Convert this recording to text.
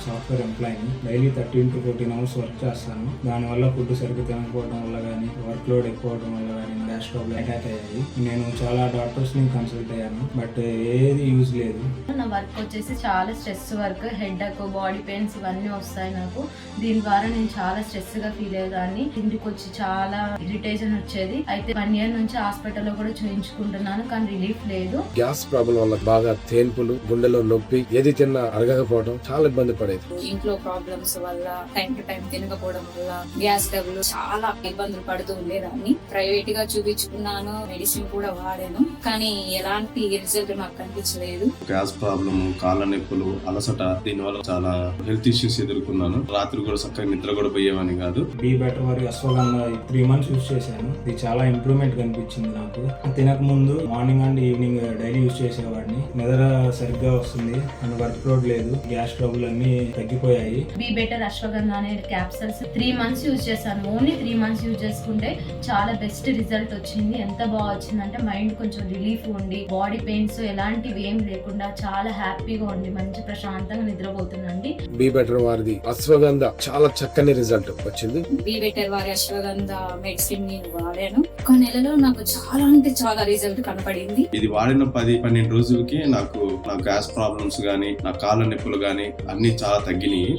Software ఎంప్లాయీని. Daily 13 to 14 hours work చేస్తాను. దానివల్ల ఫుడ్ సరిగ్గా తినకపోవడం వల్ల కానీ, వర్క్ లోడ్ ఎక్కువ అవడం వల్ల కానీ గ్యాస్ ట్రబుల్ అటాక్ అయ్యాయి. నేను చాలా డాక్టర్స్ ని కన్సల్ట్ అయ్యాను, బట్ ఏది యూజ్ లేదు. నా వర్క్ వచ్చేసి చాలా స్ట్రెస్ వర్క్, హెడ్ ఎక్, బాడీ పెయిన్స్ ఇవన్నీ వస్తాయి నాకు. దీని ద్వారా నేను చాలా స్ట్రెస్ గా ఫీల్ అయ్యేదాన్ని. ఇంటికి వచ్చి చాలా ఇరిటేషన్ వచ్చేది. అయితే 1 year నుంచి హాస్పిటల్లో కూడా చూయించుకుంటున్నాను, కానీ రిలీఫ్ లేదు. గ్యాస్ ప్రాబ్లం వల్ల బాగా తేన్పులు, గుండెలో నొప్పి, ఏది తిన్నా అరగకపోవడం, చాలా ఇబ్బంది పడేది. ఇంట్లో ప్రాబ్లమ్స్ వల్ల, టైం టు టైం తినకపోవడం వల్ల గ్యాస్ ట్రబుల్ చాలా ఇబ్బందులు పడుతూ ఉండేదాన్ని. ప్రైవేట్ గా చూపించుకున్నాను, మెడిసిన్ కూడా వాడాను, కానీ ఎలాంటి రిజల్ట్ నాకు కనిపించలేదు. గ్యాస్ ప్రాబ్లమ్, కాళ్ళ నొప్పులు, అలసట, దీనివల్ల చాలా హెల్త్ ఇష్యూస్ ఎదుర్కొన్నాను. రాత్రి కూడా చక్కగా నిద్ర కూడా పోయేవని కాదు. బీ బెటర్ వారి అశ్వగంధ 3 months యూజ్ చేశాను. ఇది చాలా ఇంప్రూవ్మెంట్ కనిపించింది నాకు. తినక ముందు morning and evening daily use చేసేవాడిని. నిద్ర సరిగ్గా వస్తుంది, అండ్ వర్క్ లోడ్ లేదు, గ్యాస్ ట్రబుల్ అన్ని తగ్గిపోయాయి. బీ బెటర్ అశ్వగంధ అనే క్యాప్సల్స్ 3 months యూజ్ చేశాను. ఓన్లీ 3 months యూజ్ చేసుకుంటే చాలా బెస్ట్ రిజల్ట్ వచ్చింది. ఎంత బాగా వచ్చిందంటే మైండ్ కొంచెం రిలీఫ్ ఉండి, బాడీ పెయిన్స్ ఎలాంటివి ఏం లేకుండా చాలా హ్యాపీగా ఉండి మంచి ప్రశాంతంగా నిద్రపోతుందండి. బీ బెటర్ వారిది అశ్వగంధ చాలా చక్కని రిజల్ట్ వచ్చింది. బీ బెటర్ వారి అశ్వగంధ మెడిసిన్ నేను వాడాను. ఒక నెలలో నాకు చాలా అంటే చాలా రిజల్ట్ కనపడింది. ఇది వాడిన 10-12 రోజులకి నాకు నా గ్యాస్ ప్రాబ్లమ్స్ గానీ, నా కాళ్ళ నొప్పులు గానీ అన్ని చాలా తగ్గినాయి.